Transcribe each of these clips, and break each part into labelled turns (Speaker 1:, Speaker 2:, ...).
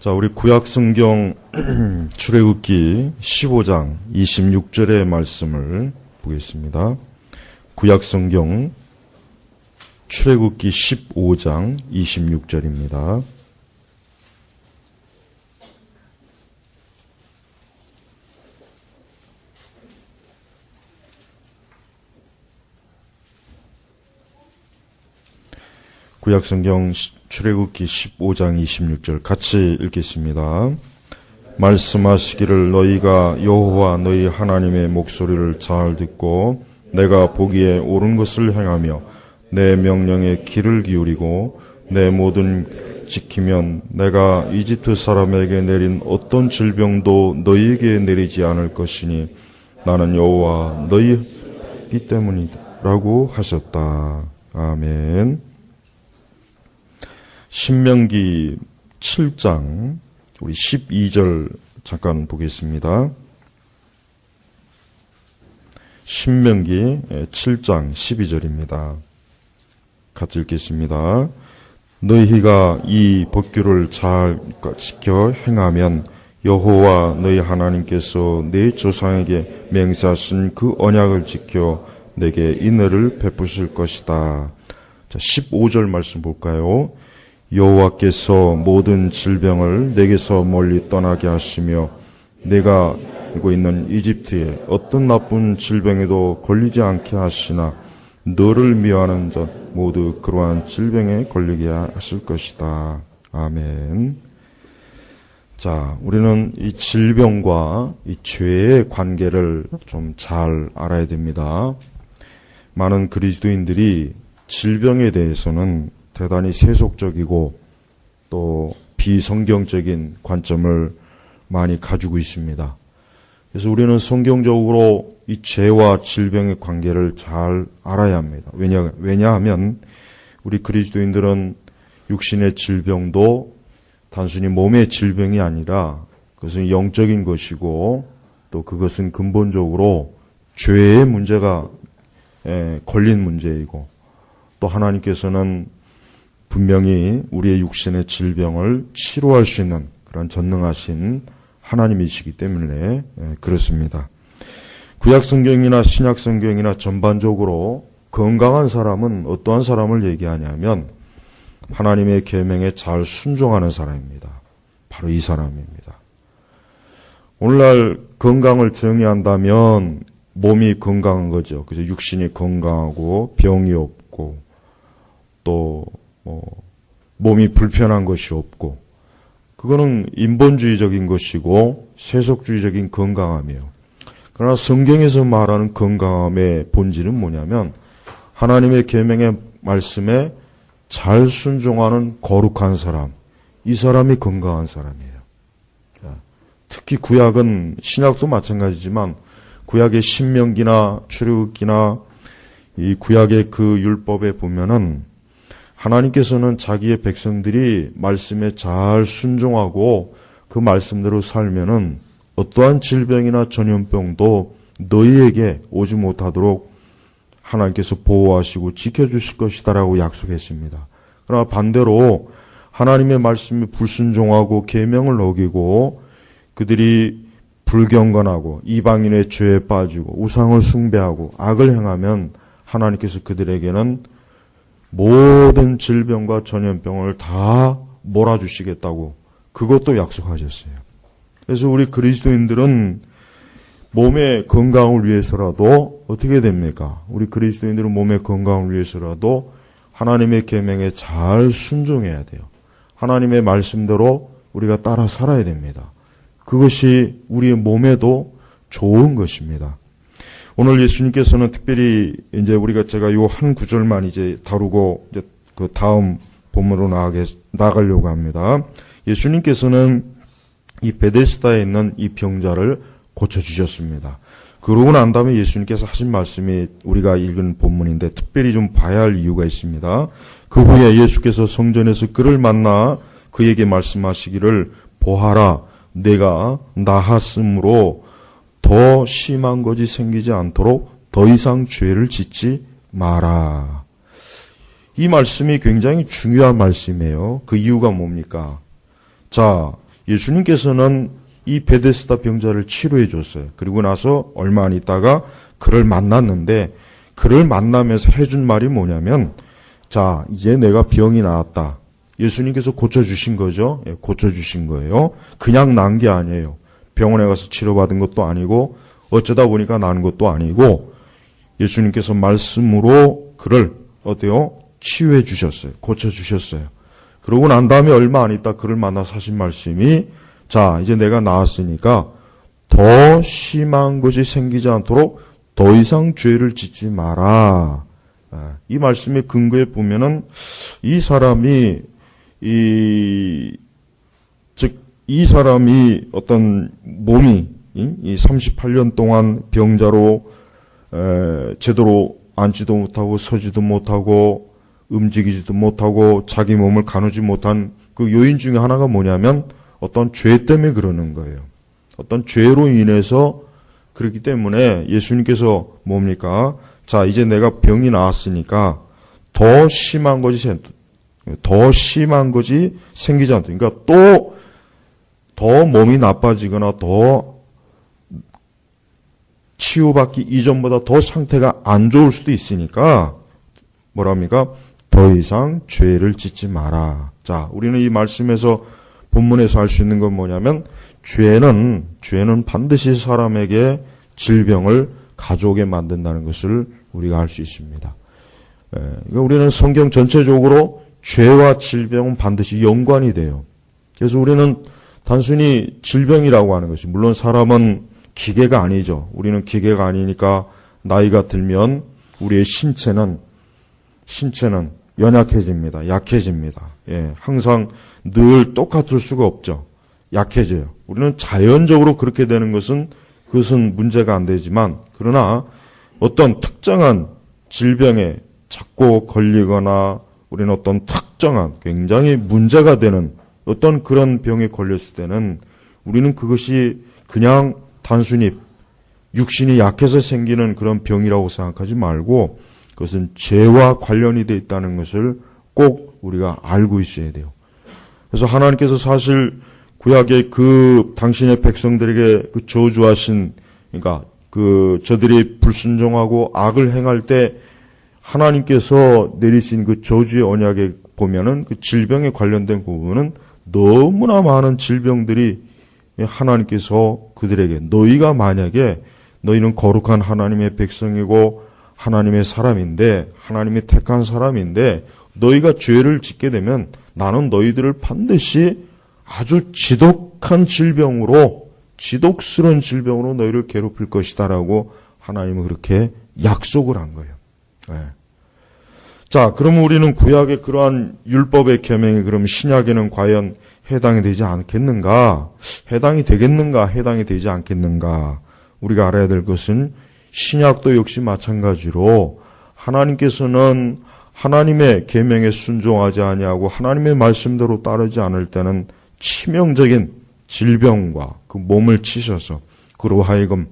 Speaker 1: 자, 우리 구약성경 출애굽기 15장 26절의 말씀을 보겠습니다. 구약성경 출애굽기 15장 26절입니다. 구약성경 출애굽기 15장 26절 같이 읽겠습니다. 말씀하시기를 너희가 여호와 너희 하나님의 목소리를 잘 듣고 내가 보기에 옳은 것을 행하며 내 명령에 귀를 기울이고 내 모든 지키면 내가 이집트 사람에게 내린 어떤 질병도 너희에게 내리지 않을 것이니 나는 여호와 너희이기 때문이다 라고 하셨다. 아멘. 신명기 7장 우리 12절 잠깐 보겠습니다. 신명기 7장 12절입니다. 같이 읽겠습니다. 너희가 이 법규를 잘 지켜 행하면 여호와 너희 하나님께서 네 조상에게 맹세하신 그 언약을 지켜 내게 인애를 베푸실 것이다. 자, 15절 말씀 볼까요? 여호와께서 모든 질병을 내게서 멀리 떠나게 하시며 내가 알고 있는 이집트에 어떤 나쁜 질병에도 걸리지 않게 하시나 너를 미워하는 자 모두 그러한 질병에 걸리게 하실 것이다. 아멘. 자, 우리는 이 질병과 이 죄의 관계를 좀 잘 알아야 됩니다. 많은 그리스도인들이 질병에 대해서는 대단히 세속적이고 또 비성경적인 관점을 많이 가지고 있습니다. 그래서 우리는 성경적으로 이 죄와 질병의 관계를 잘 알아야 합니다. 왜냐하면 우리 그리스도인들은 육신의 질병도 단순히 몸의 질병이 아니라 그것은 영적인 것이고 또 그것은 근본적으로 죄의 문제가 걸린 문제이고 또 하나님께서는 분명히 우리의 육신의 질병을 치료할 수 있는 그런 전능하신 하나님이시기 때문에 그렇습니다. 구약성경이나 신약성경이나 전반적으로 건강한 사람은 어떠한 사람을 얘기하냐면 하나님의 계명에 잘 순종하는 사람입니다. 바로 이 사람입니다. 오늘날 건강을 정의한다면 몸이 건강한 거죠. 그래서 육신이 건강하고 병이 없고 또 몸이 불편한 것이 없고 그거는 인본주의적인 것이고 세속주의적인 건강함이에요. 그러나 성경에서 말하는 건강함의 본질은 뭐냐면 하나님의 계명의 말씀에 잘 순종하는 거룩한 사람, 이 사람이 건강한 사람이에요. 특히 구약은 신약도 마찬가지지만 구약의 신명기나 출애굽기나 이 구약의 그 율법에 보면은 하나님께서는 자기의 백성들이 말씀에 잘 순종하고 그 말씀대로 살면은 어떠한 질병이나 전염병도 너희에게 오지 못하도록 하나님께서 보호하시고 지켜주실 것이다라고 약속했습니다. 그러나 반대로 하나님의 말씀에 불순종하고 계명을 어기고 그들이 불경건하고 이방인의 죄에 빠지고 우상을 숭배하고 악을 행하면 하나님께서 그들에게는 모든 질병과 전염병을 다 몰아주시겠다고 그것도 약속하셨어요. 그래서 우리 그리스도인들은 몸의 건강을 위해서라도 어떻게 됩니까? 우리 그리스도인들은 몸의 건강을 위해서라도 하나님의 계명에 잘 순종해야 돼요. 하나님의 말씀대로 우리가 따라 살아야 됩니다. 그것이 우리의 몸에도 좋은 것입니다. 오늘 예수님께서는 특별히 이제 제가 요 한 구절만 이제 다루고 이제 그 다음 본문으로 나가려고 합니다. 예수님께서는 이 베데스다에 있는 이 병자를 고쳐주셨습니다. 그러고 난 다음에 예수님께서 하신 말씀이 우리가 읽은 본문인데 특별히 좀 봐야 할 이유가 있습니다. 그 후에 예수께서 성전에서 그를 만나 그에게 말씀하시기를 보아라 내가 나았으므로 더 심한 것이 생기지 않도록 더 이상 죄를 짓지 마라. 이 말씀이 굉장히 중요한 말씀이에요. 그 이유가 뭡니까? 자, 예수님께서는 이 베데스다 병자를 치료해 줬어요. 그리고 나서 얼마 안 있다가 그를 만났는데 그를 만나면서 해준 말이 뭐냐면 자, 이제 내가 병이 나았다. 예수님께서 고쳐주신 거죠. 예, 고쳐주신 거예요. 그냥 난 게 아니에요. 병원에 가서 치료받은 것도 아니고 어쩌다 보니까 나는 것도 아니고 예수님께서 말씀으로 그를 어때요? 치유해 주셨어요. 고쳐주셨어요. 그러고 난 다음에 얼마 안 있다 그를 만나서 하신 말씀이 자, 이제 내가 나았으니까 더 심한 것이 생기지 않도록 더 이상 죄를 짓지 마라. 이 말씀의 근거에 보면은 이 사람이 이 사람이 어떤 몸이 이 38년 동안 병자로 제대로 앉지도 못하고 서지도 못하고 움직이지도 못하고 자기 몸을 가누지 못한 그 요인 중에 하나가 뭐냐면 어떤 죄 때문에 그러는 거예요. 어떤 죄로 인해서 그렇기 때문에 예수님께서 뭡니까? 자, 이제 내가 병이 나았으니까 더 심한 것이 생기지 않도록. 그러니까 또 더 몸이 나빠지거나 더 치유받기 이전보다 더 상태가 안 좋을 수도 있으니까 뭐랍니까? 더 이상 죄를 짓지 마라. 자, 우리는 이 말씀에서 본문에서 알 수 있는 건 뭐냐면 죄는 반드시 사람에게 질병을 가져오게 만든다는 것을 우리가 알 수 있습니다. 그러니까 우리는 성경 전체적으로 죄와 질병은 반드시 연관이 돼요. 그래서 우리는 단순히 질병이라고 하는 것이 물론 사람은 기계가 아니죠. 우리는 기계가 아니니까 나이가 들면 우리의 신체는 연약해집니다. 약해집니다. 예, 항상 늘 똑같을 수가 없죠. 약해져요. 우리는 자연적으로 그렇게 되는 그것은 문제가 안 되지만 그러나 어떤 특정한 질병에 자꾸 걸리거나 우리는 어떤 특정한 굉장히 문제가 되는 어떤 그런 병에 걸렸을 때는 우리는 그것이 그냥 단순히 육신이 약해서 생기는 그런 병이라고 생각하지 말고 그것은 죄와 관련이 되어 있다는 것을 꼭 우리가 알고 있어야 돼요. 그래서 하나님께서 사실 구약의 그 당신의 백성들에게 그 저주하신 그러니까 그 저들이 불순종하고 악을 행할 때 하나님께서 내리신 그 저주의 언약에 보면은 그 질병에 관련된 부분은 너무나 많은 질병들이 하나님께서 그들에게 너희가 만약에 너희는 거룩한 하나님의 백성이고 하나님의 사람인데 하나님의 택한 사람인데 너희가 죄를 짓게 되면 나는 너희들을 반드시 아주 지독한 질병으로 지독스러운 질병으로 너희를 괴롭힐 것이다라고 하나님은 그렇게 약속을 한 거예요. 네. 자, 그러면 우리는 구약의 그러한 율법의 계명이 그럼 신약에는 과연 해당이 되지 않겠는가? 해당이 되겠는가? 해당이 되지 않겠는가? 우리가 알아야 될 것은 신약도 역시 마찬가지로 하나님께서는 하나님의 계명에 순종하지 아니하고 하나님의 말씀대로 따르지 않을 때는 치명적인 질병과 그 몸을 치셔서 그로 하여금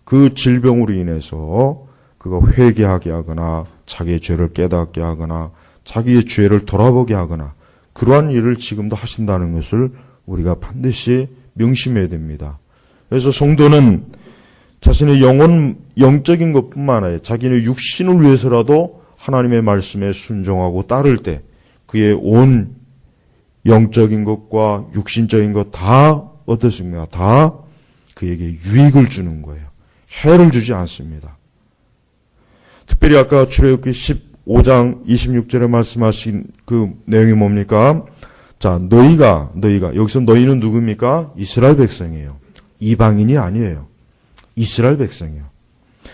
Speaker 1: 그 질병으로 인해서 그가 회개하게 하거나 자기의 죄를 깨닫게 하거나 자기의 죄를 돌아보게 하거나 그러한 일을 지금도 하신다는 것을 우리가 반드시 명심해야 됩니다. 그래서 성도는 자신의 영적인 것뿐만 아니라 자기의 육신을 위해서라도 하나님의 말씀에 순종하고 따를 때 그의 온 영적인 것과 육신적인 것 다 어떻습니까? 다 그에게 유익을 주는 거예요. 해를 주지 않습니다. 특별히 아까 출애굽기 15장 26절에 말씀하신 그 내용이 뭡니까? 자, 너희가 여기서 너희는 누굽니까? 이스라엘 백성이에요. 이방인이 아니에요. 이스라엘 백성이에요.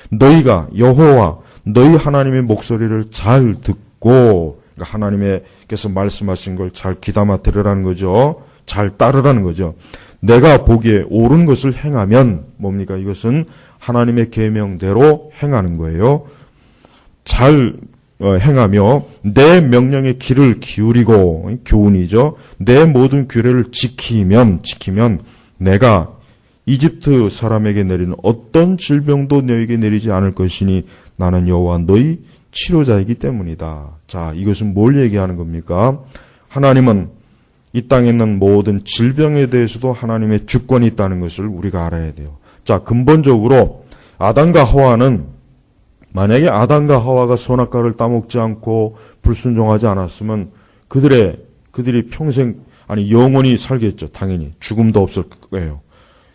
Speaker 1: 너희가 여호와 너희 하나님의 목소리를 잘 듣고 그러니까 하나님께서 말씀하신 걸 잘 귀담아 들으라는 거죠. 잘 따르라는 거죠. 내가 보기에 옳은 것을 행하면 뭡니까? 이것은 하나님의 계명대로 행하는 거예요. 잘 행하며 내 명령의 귀를 기울이고 교훈이죠. 내 모든 규례를 지키면 내가 이집트 사람에게 내리는 어떤 질병도 너에게 내리지 않을 것이니 나는 여호와 너희 치료자이기 때문이다. 자, 이것은 뭘 얘기하는 겁니까? 하나님은 이 땅에 있는 모든 질병에 대해서도 하나님의 주권이 있다는 것을 우리가 알아야 돼요. 자, 근본적으로 아담과 하와는 만약에 아담과 하와가 선악과를 따먹지 않고 불순종하지 않았으면 그들이 평생 영원히 살겠죠. 당연히 죽음도 없을 거예요.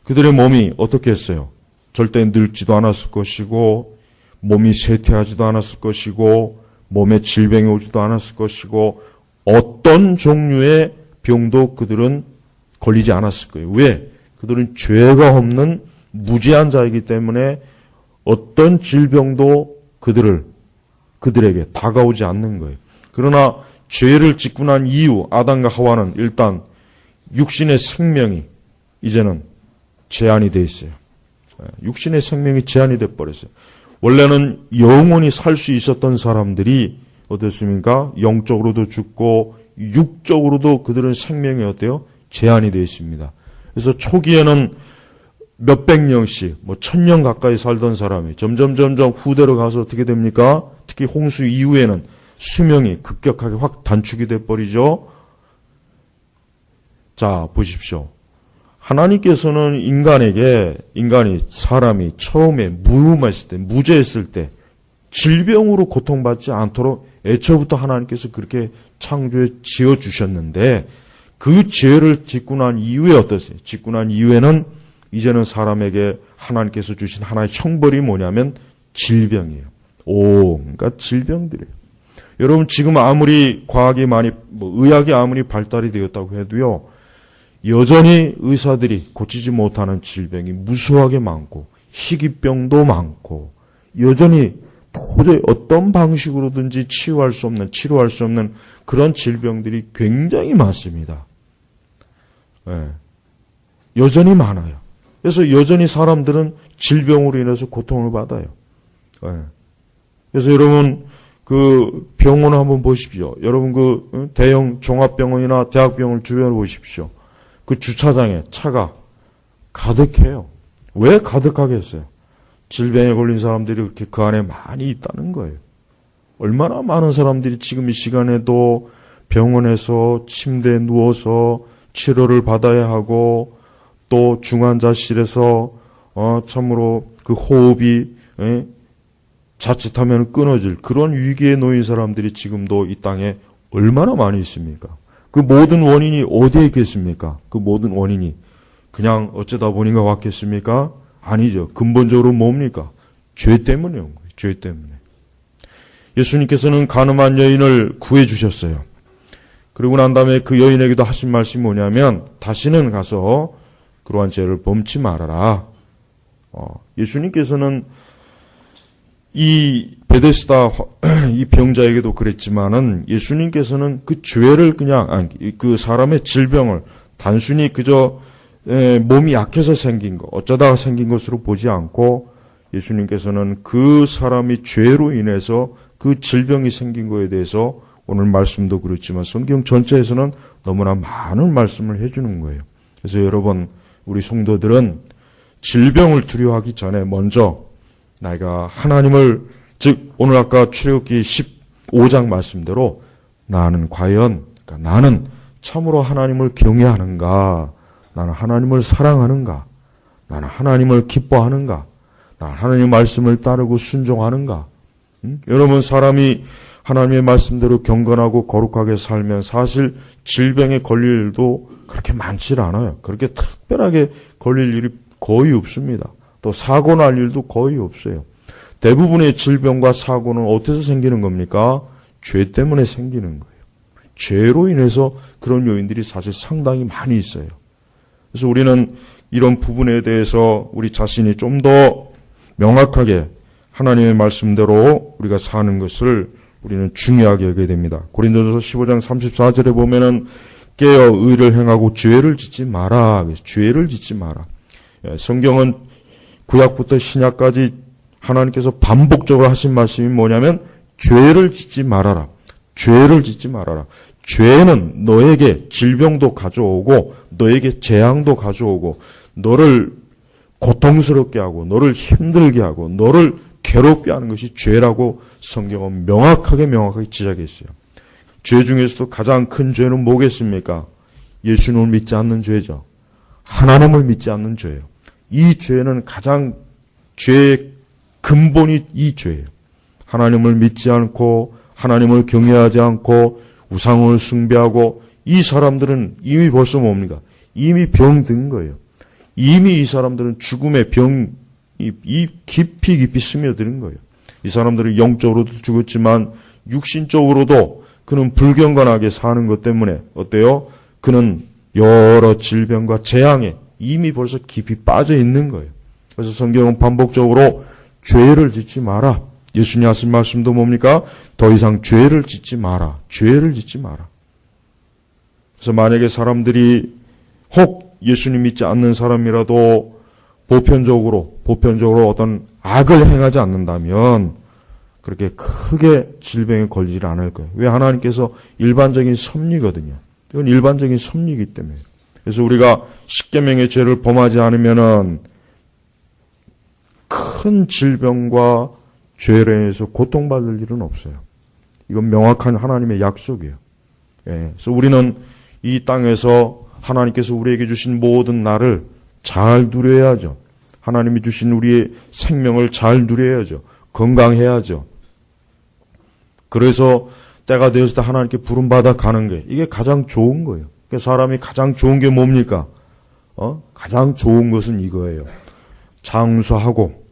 Speaker 1: 그들의 몸이 어떻게 했어요? 절대 늙지도 않았을 것이고 몸이 쇠퇴하지도 않았을 것이고 몸에 질병이 오지도 않았을 것이고 어떤 종류의 병도 그들은 걸리지 않았을 거예요. 왜? 그들은 죄가 없는 무죄한 자이기 때문에 어떤 질병도 그들에게 다가오지 않는 거예요. 그러나 죄를 짓고 난 이후 아담과 하와는 일단 육신의 생명이 이제는 제한이 돼 있어요. 육신의 생명이 제한이 돼 버렸어요. 원래는 영원히 살 수 있었던 사람들이 어떻습니까? 영적으로도 죽고 육적으로도 그들은 생명이 어때요? 제한이 되어 있습니다. 그래서 초기에는 몇백 년씩, 1000년 가까이 살던 사람이 점점 후대로 가서 어떻게 됩니까? 특히 홍수 이후에는 수명이 급격하게 확 단축이 돼버리죠. 자, 보십시오. 하나님께서는 사람이 처음에 무음했을 때, 무죄했을 때, 질병으로 고통받지 않도록 애초부터 하나님께서 그렇게 창조해 지어주셨는데, 그 죄를 짓고 난 이후에 어떠세요? 짓고 난 이후에는 이제는 사람에게 하나님께서 주신 하나의 형벌이 뭐냐면 질병이에요. 그러니까 질병들이에요. 여러분, 지금 아무리 의학이 아무리 발달이 되었다고 해도요, 여전히 의사들이 고치지 못하는 질병이 무수하게 많고, 희귀병도 많고, 여전히 도저히 어떤 방식으로든지 치료할 수 없는 그런 질병들이 굉장히 많습니다. 여전히 많아요. 그래서 여전히 사람들은 질병으로 인해서 고통을 받아요. 그래서 여러분, 그 병원을 한번 보십시오. 여러분 그 대형 종합병원이나 대학병원 주변을 보십시오. 그 주차장에 차가 가득해요. 왜 가득하겠어요? 질병에 걸린 사람들이 그렇게 그 안에 많이 있다는 거예요. 얼마나 많은 사람들이 지금 이 시간에도 병원에서 침대에 누워서 치료를 받아야 하고 또 중환자실에서 참으로 그 호흡이 자칫하면 끊어질 그런 위기에 놓인 사람들이 지금도 이 땅에 얼마나 많이 있습니까? 그 모든 원인이 어디에 있겠습니까? 그 모든 원인이 그냥 어쩌다 보니까 왔겠습니까? 아니죠. 근본적으로 뭡니까? 죄 때문에 온 거예요. 죄 때문에. 예수님께서는 가늠한 여인을 구해 주셨어요. 그리고 난 다음에 그 여인에게도 하신 말씀이 뭐냐면 다시는 가서 그러한 죄를 범치 말아라. 예수님께서는 이 베데스다 이 병자에게도 그랬지만은 예수님께서는 그 죄를 그 사람의 질병을 단순히 그저 몸이 약해서 생긴 거, 어쩌다가 생긴 것으로 보지 않고 예수님께서는 그 사람이 죄로 인해서 그 질병이 생긴 거에 대해서 오늘 말씀도 그렇지만 성경 전체에서는 너무나 많은 말씀을 해주는 거예요. 그래서 여러분, 우리 성도들은 질병을 두려워하기 전에 먼저 내가 하나님을, 즉 오늘 아까 출애굽기 15장 말씀대로 나는 나는 참으로 하나님을 경외하는가, 나는 하나님을 사랑하는가, 나는 하나님을 기뻐하는가, 나는 하나님의 말씀을 따르고 순종하는가. 여러분, 사람이 하나님의 말씀대로 경건하고 거룩하게 살면 사실 질병에 걸릴 일도 그렇게 많지 않아요. 그렇게 특별하게 걸릴 일이 거의 없습니다. 또 사고 날 일도 거의 없어요. 대부분의 질병과 사고는 어디서 생기는 겁니까? 죄 때문에 생기는 거예요. 죄로 인해서 그런 요인들이 사실 상당히 많이 있어요. 그래서 우리는 이런 부분에 대해서 우리 자신이 좀 더 명확하게 하나님의 말씀대로 우리가 사는 것을 우리는 중요하게 여겨야 됩니다. 고린도전서 15장 34절에 보면은 깨어 의를 행하고 죄를 짓지 마라. 죄를 짓지 마라. 성경은 구약부터 신약까지 하나님께서 반복적으로 하신 말씀이 뭐냐면 죄를 짓지 말아라. 죄를 짓지 말아라. 죄는 너에게 질병도 가져오고 너에게 재앙도 가져오고 너를 고통스럽게 하고 너를 힘들게 하고 너를 괴롭게 하는 것이 죄라고 성경은 명확하게 지적했어요. 죄 중에서도 가장 큰 죄는 뭐겠습니까? 예수님을 믿지 않는 죄죠. 하나님을 믿지 않는 죄예요. 이 죄는 가장 죄의 근본이 이 죄예요. 하나님을 믿지 않고 하나님을 경외하지 않고 우상을 숭배하고 이 사람들은 이미 벌써 뭡니까? 이미 병든 거예요. 이미 이 사람들은 죽음의 병이 깊이 스며드는 거예요. 이 사람들은 영적으로도 죽었지만 육신적으로도 그는 불경건하게 사는 것 때문에 어때요? 그는 여러 질병과 재앙에 이미 벌써 깊이 빠져 있는 거예요. 그래서 성경은 반복적으로 죄를 짓지 마라. 예수님 하신 말씀도 뭡니까? 더 이상 죄를 짓지 마라. 죄를 짓지 마라. 그래서 만약에 사람들이 혹 예수님 믿지 않는 사람이라도 보편적으로 어떤 악을 행하지 않는다면 그렇게 크게 질병에 걸리지 않을 거예요. 왜? 하나님께서 일반적인 섭리거든요. 이건 일반적인 섭리이기 때문에. 그래서 우리가 십계명의 죄를 범하지 않으면은 큰 질병과 죄로 인해서 고통받을 일은 없어요. 이건 명확한 하나님의 약속이에요. 예, 그래서 우리는 이 땅에서 하나님께서 우리에게 주신 모든 날을 잘 누려야죠. 하나님이 주신 우리의 생명을 잘 누려야죠. 건강해야죠. 그래서 때가 되었을 때 하나님께 부름받아 가는 게 이게 가장 좋은 거예요. 그러니까 사람이 가장 좋은 게 뭡니까? 가장 좋은 것은 이거예요.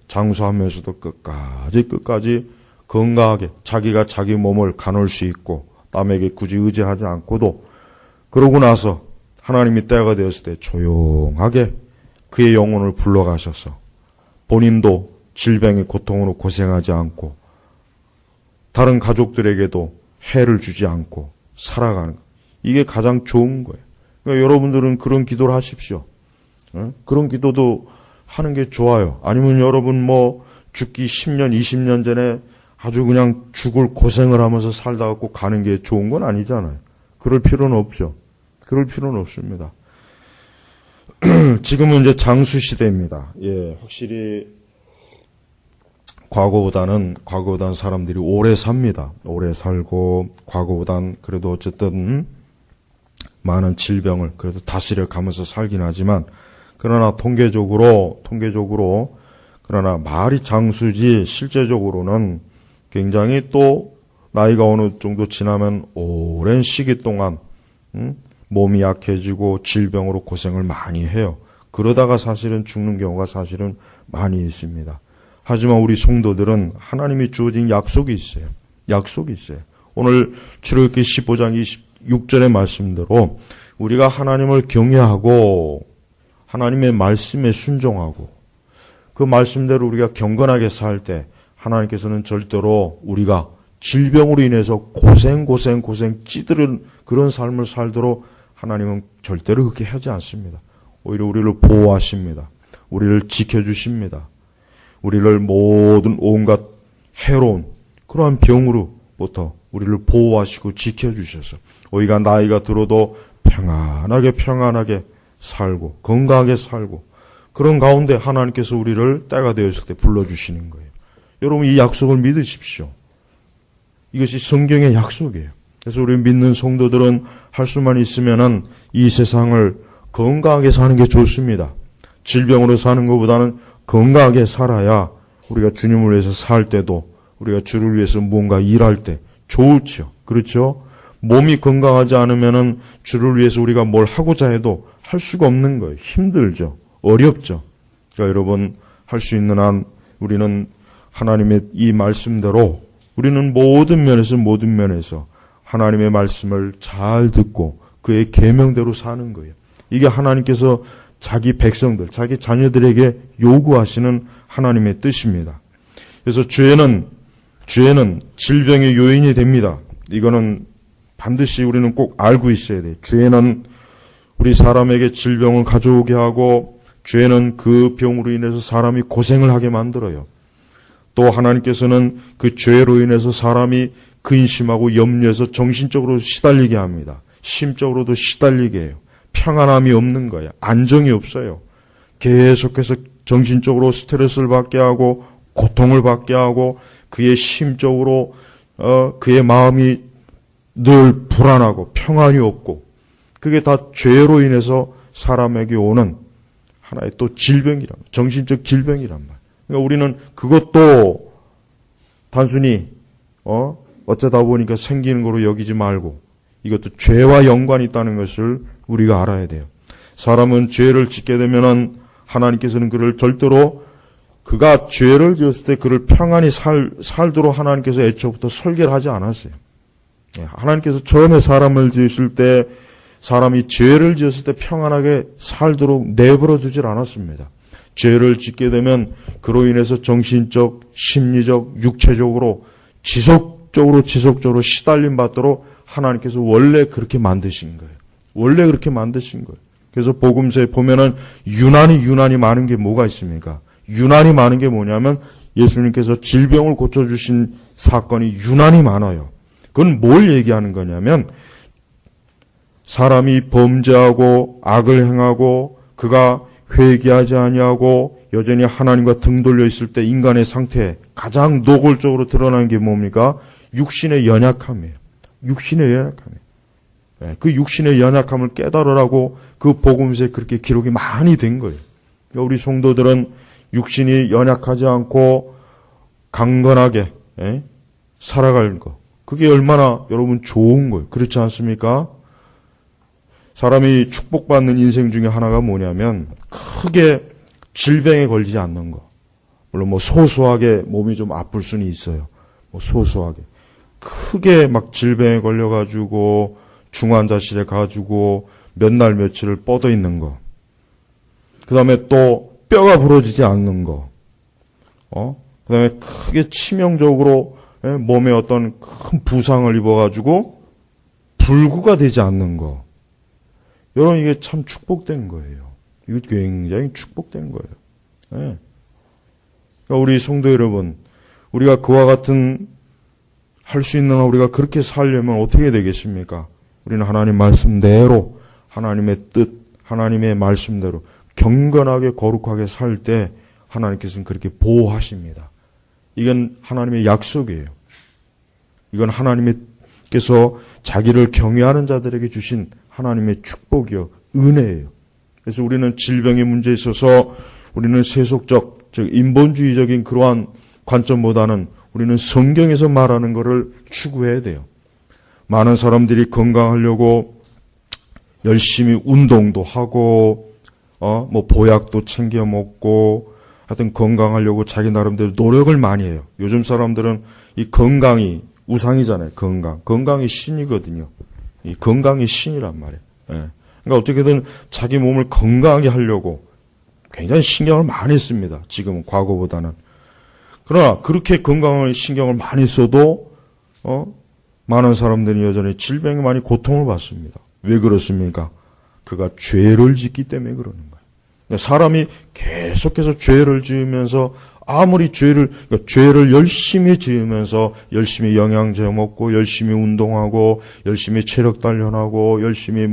Speaker 1: 장수하면서도 끝까지 건강하게 자기가 자기 몸을 가눌 수 있고 남에게 굳이 의지하지 않고도 그러고 나서 하나님이 때가 되었을 때 조용하게 그의 영혼을 불러가셔서 본인도 질병의 고통으로 고생하지 않고 다른 가족들에게도 해를 주지 않고 살아가는 것. 이게 가장 좋은 거예요. 그러니까 여러분들은 그런 기도를 하십시오. 그런 기도도 하는 게 좋아요. 아니면 여러분 죽기 10년, 20년 전에 아주 그냥 죽을 고생을 하면서 살다 갖고 가는 게 좋은 건 아니잖아요. 그럴 필요는 없죠. 그럴 필요는 없습니다. 지금은 이제 장수 시대입니다. 예, 확실히 과거보다는 사람들이 오래 삽니다. 오래 살고 과거보단 그래도 어쨌든 많은 질병을 그래도 다스려 가면서 살긴 하지만 그러나 통계적으로 그러나 말이 장수지 실제적으로는 굉장히 또 나이가 어느 정도 지나면 오랜 시기 동안 몸이 약해지고 질병으로 고생을 많이 해요. 그러다가 사실은 죽는 경우가 사실은 많이 있습니다. 하지만 우리 성도들은 하나님이 주어진 약속이 있어요. 오늘 출애굽기 15장 26절의 말씀대로 우리가 하나님을 경외하고 하나님의 말씀에 순종하고 그 말씀대로 우리가 경건하게 살 때 하나님께서는 절대로 우리가 질병으로 인해서 고생 찌들은 그런 삶을 살도록 하나님은 절대로 그렇게 하지 않습니다. 오히려 우리를 보호하십니다. 우리를 지켜주십니다. 우리를 모든 온갖 해로운 그러한 병으로부터 우리를 보호하시고 지켜주셔서 우리가 나이가 들어도 평안하게 살고 건강하게 살고 그런 가운데 하나님께서 우리를 때가 되었을 때 불러주시는 거예요. 여러분 이 약속을 믿으십시오. 이것이 성경의 약속이에요. 그래서 우리 믿는 성도들은 할 수만 있으면은 이 세상을 건강하게 사는 게 좋습니다. 질병으로 사는 것보다는 건강하게 살아야 우리가 주님을 위해서 살 때도 우리가 주를 위해서 뭔가 일할 때 좋죠. 그렇죠? 몸이 건강하지 않으면은 주를 위해서 우리가 뭘 하고자 해도 할 수가 없는 거예요. 힘들죠. 어렵죠. 그러니까 여러분 할 수 있는 한 우리는 하나님의 이 말씀대로 우리는 모든 면에서 하나님의 말씀을 잘 듣고 그의 계명대로 사는 거예요. 이게 하나님께서 자기 백성들, 자기 자녀들에게 요구하시는 하나님의 뜻입니다. 그래서 죄는 질병의 요인이 됩니다. 이거는 반드시 우리는 꼭 알고 있어야 돼요. 죄는 우리 사람에게 질병을 가져오게 하고 죄는 그 병으로 인해서 사람이 고생을 하게 만들어요. 또 하나님께서는 그 죄로 인해서 사람이 근심하고 염려해서 정신적으로 시달리게 합니다. 심적으로도 시달리게 해요. 평안함이 없는 거예요. 안정이 없어요. 계속해서 정신적으로 스트레스를 받게 하고 고통을 받게 하고 그의 심적으로 그의 마음이 늘 불안하고 평안이 없고 그게 다 죄로 인해서 사람에게 오는 하나의 또 질병이란 말이에요. 정신적 질병이란 말이에요. 그러니까 우리는 그것도 단순히 어쩌다 보니까 생기는 거로 여기지 말고 이것도 죄와 연관이 있다는 것을 우리가 알아야 돼요. 사람은 죄를 짓게 되면은 하나님께서는 그를 절대로 그가 죄를 지었을 때 그를 평안히 살도록 하나님께서 애초부터 설계를 하지 않았어요. 하나님께서 처음에 사람을 지으실 때 사람이 죄를 지었을 때 평안하게 살도록 내버려 두질 않았습니다. 죄를 짓게 되면 그로 인해서 정신적, 심리적, 육체적으로 지속적으로 시달림 받도록 하나님께서 원래 그렇게 만드신 거예요. 원래 그렇게 만드신 거예요. 그래서 복음서에 보면은 유난히 많은 게 뭐가 있습니까? 유난히 많은 게 뭐냐면 예수님께서 질병을 고쳐주신 사건이 유난히 많아요. 그건 뭘 얘기하는 거냐면 사람이 범죄하고 악을 행하고 그가 회개하지 아니하고 여전히 하나님과 등 돌려 있을 때 인간의 상태에 가장 노골적으로 드러나는 게 뭡니까? 육신의 연약함이에요. 육신의 연약함이에요. 그 육신의 연약함을 깨달으라고 그 복음서에 그렇게 기록이 많이 된 거예요. 그러니까 우리 성도들은 육신이 연약하지 않고 강건하게 살아갈 거. 그게 얼마나 여러분 좋은 거예요. 그렇지 않습니까? 사람이 축복받는 인생 중에 하나가 뭐냐면 크게 질병에 걸리지 않는 거. 물론 뭐 소소하게 몸이 좀 아플 수는 있어요. 뭐 소소하게. 크게 막 질병에 걸려가지고 중환자실에 가지고 몇 날 며칠을 뻗어 있는 거. 그 다음에 또 뼈가 부러지지 않는 거. 그 다음에 크게 치명적으로 몸에 어떤 큰 부상을 입어가지고 불구가 되지 않는 거. 여러분 이게 참 축복된 거예요. 이거 굉장히 축복된 거예요. 네. 그러니까 우리 성도 여러분, 우리가 그와 같은 할 수 있는 우리가 그렇게 살려면 어떻게 되겠습니까? 우리는 하나님 말씀대로 하나님의 뜻, 하나님의 말씀대로 경건하게 거룩하게 살 때 하나님께서는 그렇게 보호하십니다. 이건 하나님의 약속이에요. 이건 하나님께서 자기를 경외하는 자들에게 주신 하나님의 축복이요, 은혜예요. 그래서 우리는 질병의 문제에 있어서 우리는 세속적, 즉 인본주의적인 그러한 관점보다는 우리는 성경에서 말하는 것을 추구해야 돼요. 많은 사람들이 건강하려고 열심히 운동도 하고, 뭐 보약도 챙겨 먹고, 하여튼 건강하려고 자기 나름대로 노력을 많이 해요. 요즘 사람들은 이 건강이 우상이잖아요. 건강이 신이거든요. 이 건강이 신이란 말이에요. 그러니까 어떻게든 자기 몸을 건강하게 하려고 굉장히 신경을 많이 씁니다. 지금은 과거보다는. 그러나 그렇게 건강을 신경을 많이 써도 많은 사람들이 여전히 질병에 많이 고통을 받습니다. 왜 그렇습니까? 그가 죄를 짓기 때문에 그러는 거예요. 그러니까 사람이 계속해서 죄를 지으면서 아무리 죄를 열심히 지으면서 열심히 영양제 먹고 열심히 운동하고 열심히 체력 단련하고 열심히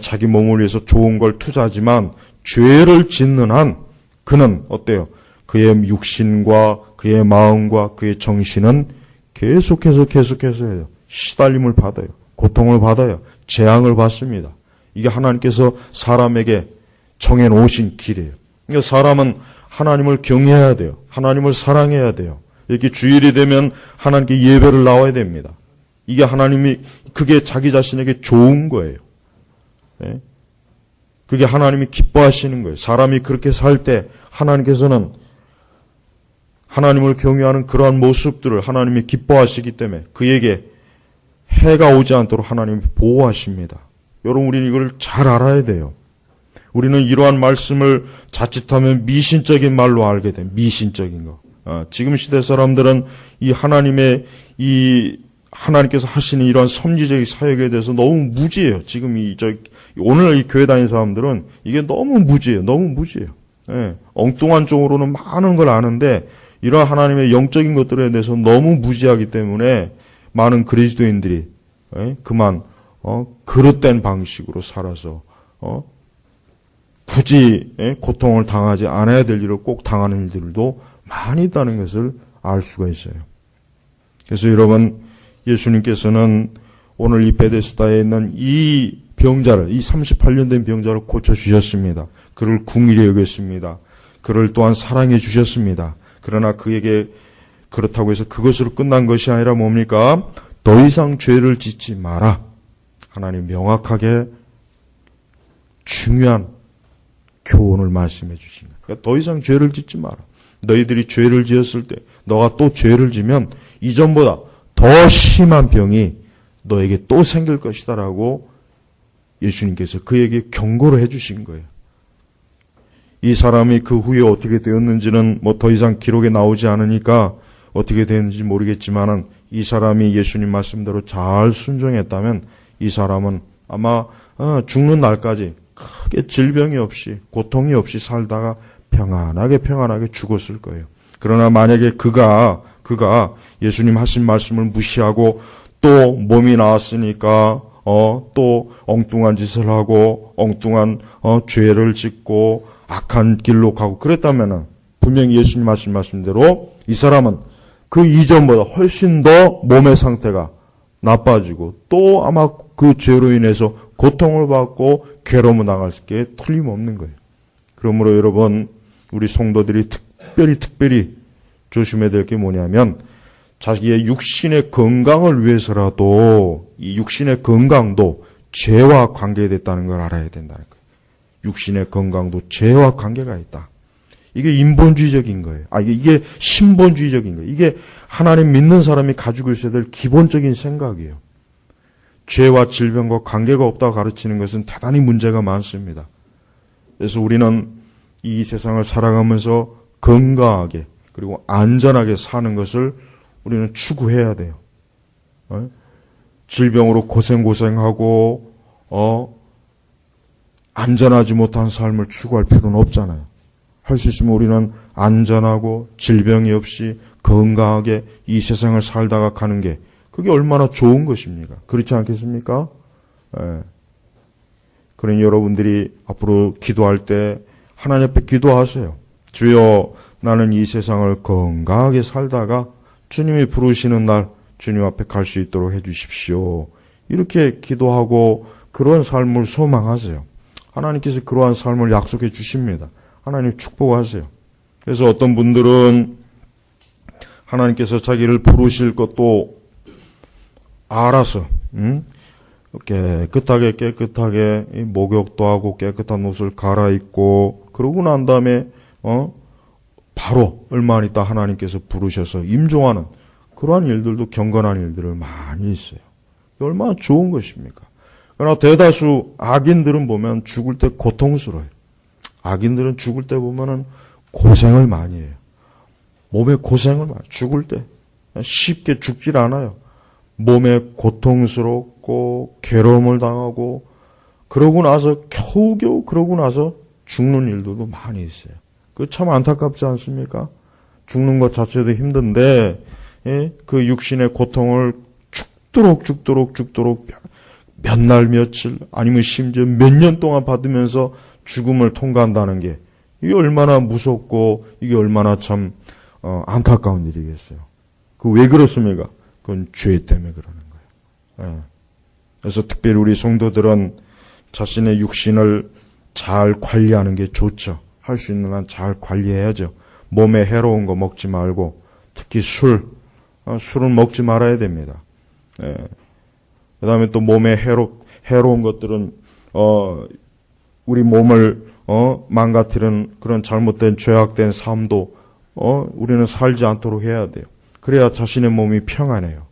Speaker 1: 자기 몸을 위해서 좋은 걸 투자하지만 죄를 짓는 한 그는 어때요? 그의 육신과 그의 마음과 그의 정신은 계속해서 해요. 시달림을 받아요. 고통을 받아요. 재앙을 받습니다. 이게 하나님께서 사람에게 정해놓으신 길이에요. 그러니까 사람은 하나님을 경외해야 돼요. 하나님을 사랑해야 돼요. 이렇게 주일이 되면 하나님께 예배를 나와야 됩니다. 이게 그게 자기 자신에게 좋은 거예요. 네? 그게 하나님이 기뻐하시는 거예요. 사람이 그렇게 살 때 하나님께서는 하나님을 경외하는 그러한 모습들을 하나님이 기뻐하시기 때문에 그에게 해가 오지 않도록 하나님이 보호하십니다. 여러분, 우리는 이걸 잘 알아야 돼요. 우리는 이러한 말씀을 자칫하면 미신적인 말로 알게 돼요. 미신적인 거. 지금 시대 사람들은 하나님께서 하시는 이러한 섭리적인 사역에 대해서 너무 무지해요. 지금 오늘 이 교회 다니는 사람들은 이게 너무 무지해요. 너무 무지해요. 예, 엉뚱한 쪽으로는 많은 걸 아는데 이러한 하나님의 영적인 것들에 대해서 너무 무지하기 때문에 많은 그리스도인들이 그만 그릇된 방식으로 살아서 굳이 고통을 당하지 않아야 될 일을 꼭 당하는 일들도 많이 있다는 것을 알 수가 있어요. 그래서 여러분, 예수님께서는 오늘 이 베데스다에 있는 이 병자를, 이 38년 된 병자를 고쳐주셨습니다. 그를 긍휼히 여겼습니다. 그를 또한 사랑해 주셨습니다. 그러나 그에게 그렇다고 해서 그것으로 끝난 것이 아니라 뭡니까? 더 이상 죄를 짓지 마라. 하나님 명확하게 중요한 교훈을 말씀해 주십니다. 그러니까 더 이상 죄를 짓지 마라. 너희들이 죄를 지었을 때 너가 또 죄를 지면 이전보다 더 심한 병이 너에게 또 생길 것이다라고 예수님께서 그에게 경고를 해주신 거예요. 이 사람이 그 후에 어떻게 되었는지는 뭐 더 이상 기록에 나오지 않으니까 어떻게 되었는지 모르겠지만은 이 사람이 예수님 말씀대로 잘 순종했다면 이 사람은 아마 죽는 날까지 크게 질병이 없이 고통이 없이 살다가 평안하게 죽었을 거예요. 그러나 만약에 그가 예수님 하신 말씀을 무시하고 또 몸이 나았으니까 또 엉뚱한 짓을 하고 엉뚱한 죄를 짓고 악한 길로 가고 그랬다면은 분명히 예수님 하신 말씀대로 이 사람은 그 이전보다 훨씬 더 몸의 상태가 나빠지고 또 아마 그 죄로 인해서 고통을 받고 괴로움을 당할 게 틀림없는 거예요. 그러므로 여러분 우리 성도들이 특별히 조심해야 될 게 뭐냐면 자기의 육신의 건강을 위해서라도 이 육신의 건강도 죄와 관계됐다는 걸 알아야 된다는 거예요. 육신의 건강도 죄와 관계가 있다. 이게 인본주의적인 거예요. 이게 신본주의적인 거예요. 이게 하나님 믿는 사람이 가지고 있어야 될 기본적인 생각이에요. 죄와 질병과 관계가 없다고 가르치는 것은 대단히 문제가 많습니다. 그래서 우리는 이 세상을 살아가면서 건강하게 그리고 안전하게 사는 것을 우리는 추구해야 돼요. 질병으로 고생하고 안전하지 못한 삶을 추구할 필요는 없잖아요. 할 수 있으면 우리는 안전하고 질병이 없이 건강하게 이 세상을 살다가 가는 게 그게 얼마나 좋은 것입니까? 그렇지 않겠습니까? 그러니 여러분들이 앞으로 기도할 때 하나님 앞에 기도하세요. 주여 나는 이 세상을 건강하게 살다가 주님이 부르시는 날 주님 앞에 갈 수 있도록 해 주십시오. 이렇게 기도하고 그런 삶을 소망하세요. 하나님께서 그러한 삶을 약속해 주십니다. 하나님 축복하세요. 그래서 어떤 분들은 하나님께서 자기를 부르실 것도 알아서 깨끗하게 목욕도 하고 깨끗한 옷을 갈아입고 그러고 난 다음에 바로 얼마 안 있다 하나님께서 부르셔서 임종하는 그러한 일들도 경건한 일들을 많이 있어요. 얼마나 좋은 것입니까? 그러나 대다수 악인들은 보면 죽을 때 고통스러워요. 악인들은 죽을 때 보면은 고생을 많이 해요. 몸에 고생을 많이 해요. 죽을 때 쉽게 죽질 않아요. 몸에 고통스럽고 괴로움을 당하고 그러고 나서 겨우겨우 그러고 나서 죽는 일들도 많이 있어요. 그 참 안타깝지 않습니까? 죽는 것 자체도 힘든데 그 육신의 고통을 죽도록 몇 날 며칠 아니면 심지어 몇 년 동안 받으면서 죽음을 통과한다는 게 이게 얼마나 무섭고 이게 얼마나 참 안타까운 일이겠어요. 그 왜 그렇습니까? 그건 죄 때문에 그러는 거예요. 그래서 특별히 우리 성도들은 자신의 육신을 잘 관리하는 게 좋죠. 할 수 있는 한 잘 관리해야죠. 몸에 해로운 거 먹지 말고 특히 술은 먹지 말아야 됩니다. 그 다음에 또 몸에 해로운 것들은 우리 몸을 망가뜨리는 그런 잘못된 죄악된 삶도 우리는 살지 않도록 해야 돼요. 그래야 자신의 몸이 평안해요.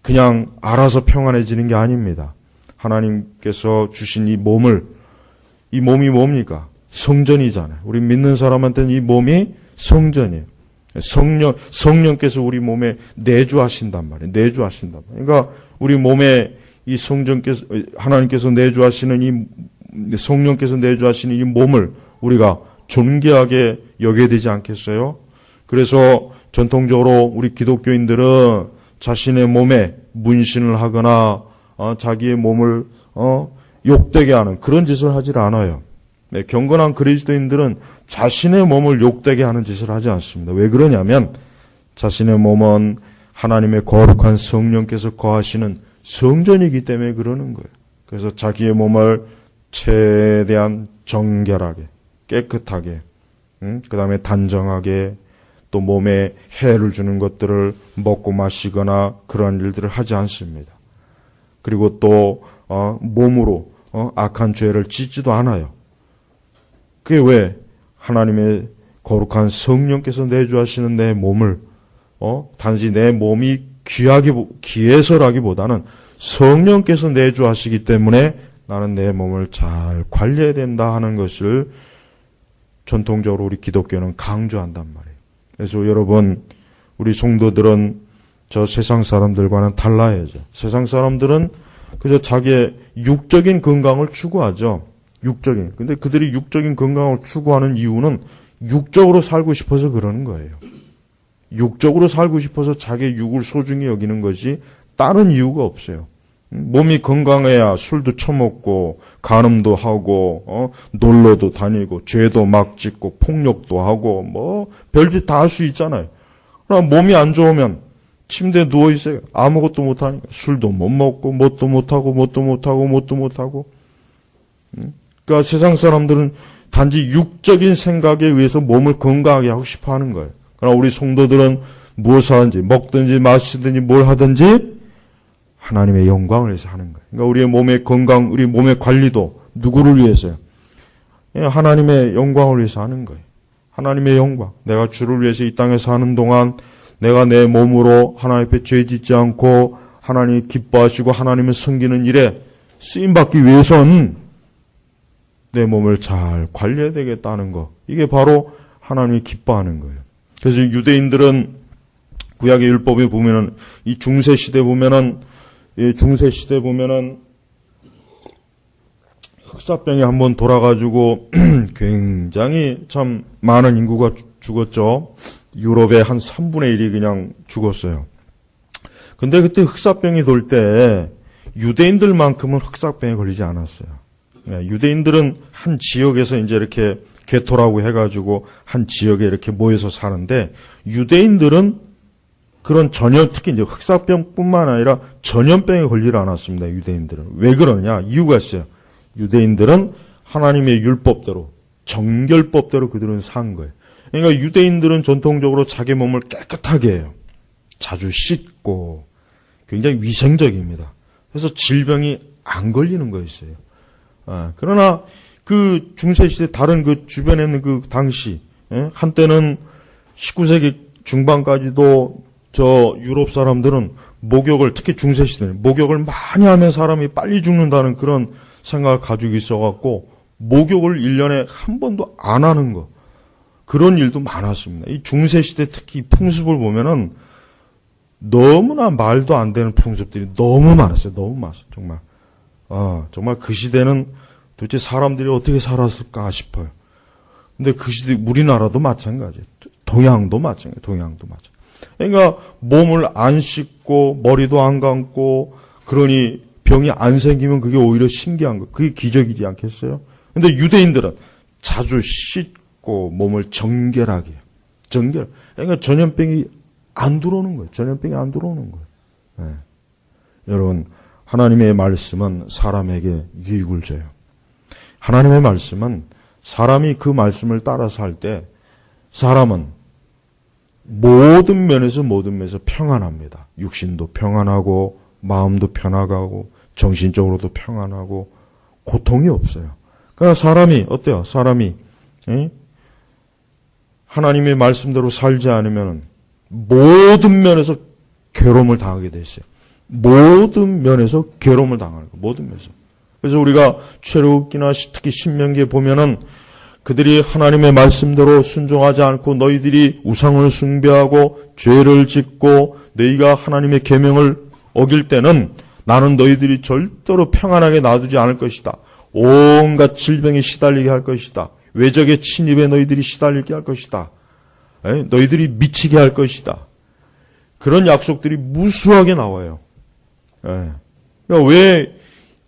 Speaker 1: 그냥 알아서 평안해지는 게 아닙니다. 하나님께서 주신 이 몸이 뭡니까? 성전이잖아요. 우리 믿는 사람한테는 이 몸이 성전이에요. 성령께서 우리 몸에 내주하신단 말이에요. 그러니까 우리 몸에 이 하나님께서 내주하시는 성령께서 내주하시는 이 몸을 우리가 존귀하게 여겨야 되지 않겠어요? 그래서 전통적으로 우리 기독교인들은 자신의 몸에 문신을 하거나 자기의 몸을 욕되게 하는 그런 짓을 하질 않아요. 네, 경건한 그리스도인들은 자신의 몸을 욕되게 하는 짓을 하지 않습니다. 왜 그러냐면 자신의 몸은 하나님의 거룩한 성령께서 거하시는 성전이기 때문에 그러는 거예요. 그래서 자기의 몸을 최대한 정결하게, 깨끗하게, 그 다음에 단정하게, 또 몸에 해를 주는 것들을 먹고 마시거나 그러한 일들을 하지 않습니다. 그리고 또 몸으로 악한 죄를 짓지도 않아요. 그게 왜? 하나님의 거룩한 성령께서 내주하시는 내 몸을 단지 내 몸이 귀해서라기보다는 성령께서 내주하시기 때문에 나는 내 몸을 잘 관리해야 된다 하는 것을 전통적으로 우리 기독교는 강조한단 말이에요. 그래서 여러분, 우리 성도들은 저 세상 사람들과는 달라야죠. 세상 사람들은 그저 자기의 육적인 건강을 추구하죠. 육적인. 근데 그들이 육적인 건강을 추구하는 이유는 육적으로 살고 싶어서 그러는 거예요. 육적으로 살고 싶어서 자기의 육을 소중히 여기는 것이 다른 이유가 없어요. 몸이 건강해야 술도 처먹고 간음도 하고 놀러도 다니고 죄도 막 짓고 폭력도 하고 뭐 별짓 다 할 수 있잖아요. 그러나 몸이 안 좋으면 침대에 누워 있어요. 아무것도 못 하니까 술도 못 먹고 뭣도 못 하고 뭣도 못 하고 뭣도 못 하고. 그러니까 세상 사람들은 단지 육적인 생각에 의해서 몸을 건강하게 하고 싶어 하는 거예요. 그러나 우리 성도들은 무엇을 하든지 먹든지 마시든지 뭘 하든지 하나님의 영광을 위해서 하는 거예요. 그러니까 우리의 몸의 건강, 우리 몸의 관리도 누구를 위해서요? 하나님의 영광을 위해서 하는 거예요. 하나님의 영광. 내가 주를 위해서 이 땅에 사는 동안 내가 내 몸으로 하나님 앞에 죄 짓지 않고 하나님 기뻐하시고 하나님을 섬기는 일에 쓰임받기 위해서는 내 몸을 잘 관리해야 되겠다는 거. 이게 바로 하나님이 기뻐하는 거예요. 그래서 유대인들은 구약의 율법에 보면은 이 중세 시대 보면은 흑사병이 한번 돌아가지고 굉장히 참 많은 인구가 죽었죠. 유럽의 한 3분의 1이 그냥 죽었어요. 근데 그때 흑사병이 돌 때 유대인들만큼은 흑사병에 걸리지 않았어요. 유대인들은 한 지역에서 이제 이렇게 개토라고 해가지고 한 지역에 이렇게 모여서 사는데 유대인들은 그런 특히 이제 흑사병뿐만 아니라 전염병에 걸리지 않았습니다. 유대인들은. 왜 그러냐? 이유가 있어요. 유대인들은 하나님의 율법대로, 정결법대로 그들은 산 거예요. 그러니까 유대인들은 전통적으로 자기 몸을 깨끗하게 해요. 자주 씻고 굉장히 위생적입니다. 그래서 질병이 안 걸리는 거였어요. 그러나 그 중세시대 다른 그 주변에 있는 그 당시, 한때는 19세기 중반까지도 저 유럽 사람들은 목욕을, 특히 중세시대는 목욕을 많이 하면 사람이 빨리 죽는다는 그런 생각을 가지고 있어갖고 목욕을 1년에 한 번도 안 하는 거. 그런 일도 많았습니다. 이 중세시대 특히 풍습을 보면은 너무나 말도 안 되는 풍습들이 너무 많았어요. 너무 많았어요. 정말. 정말 그 시대는 도대체 사람들이 어떻게 살았을까 싶어요. 근데 그 시대, 우리나라도 마찬가지예요. 동양도 마찬가지예요. 그러니까 몸을 안 씻고 머리도 안 감고 그러니 병이 안 생기면 그게 오히려 신기한 거. 그게 기적이지 않겠어요? 근데 유대인들은 자주 씻고 몸을 정결하게 해요. 그러니까 전염병이 안 들어오는 거예요. 네. 여러분, 하나님의 말씀은 사람에게 유익을 줘요. 하나님의 말씀은 사람이 그 말씀을 따라서 할 때 사람은 모든 면에서 평안합니다. 육신도 평안하고 마음도 편하고 정신적으로도 평안하고 고통이 없어요. 그러니까 사람이 어때요? 하나님의 말씀대로 살지 않으면 모든 면에서 괴로움을 당하게 돼 있어요. 모든 면에서 괴로움을 당하는 거예요. 모든 면에서. 그래서 우리가 출애굽기나 특히 신명기에 보면은 그들이 하나님의 말씀대로 순종하지 않고 너희들이 우상을 숭배하고 죄를 짓고 너희가 하나님의 계명을 어길 때는 나는 너희들이 절대로 평안하게 놔두지 않을 것이다. 온갖 질병에 시달리게 할 것이다. 외적의 침입에 너희들이 시달리게 할 것이다. 너희들이 미치게 할 것이다. 그런 약속들이 무수하게 나와요. 그러니까 왜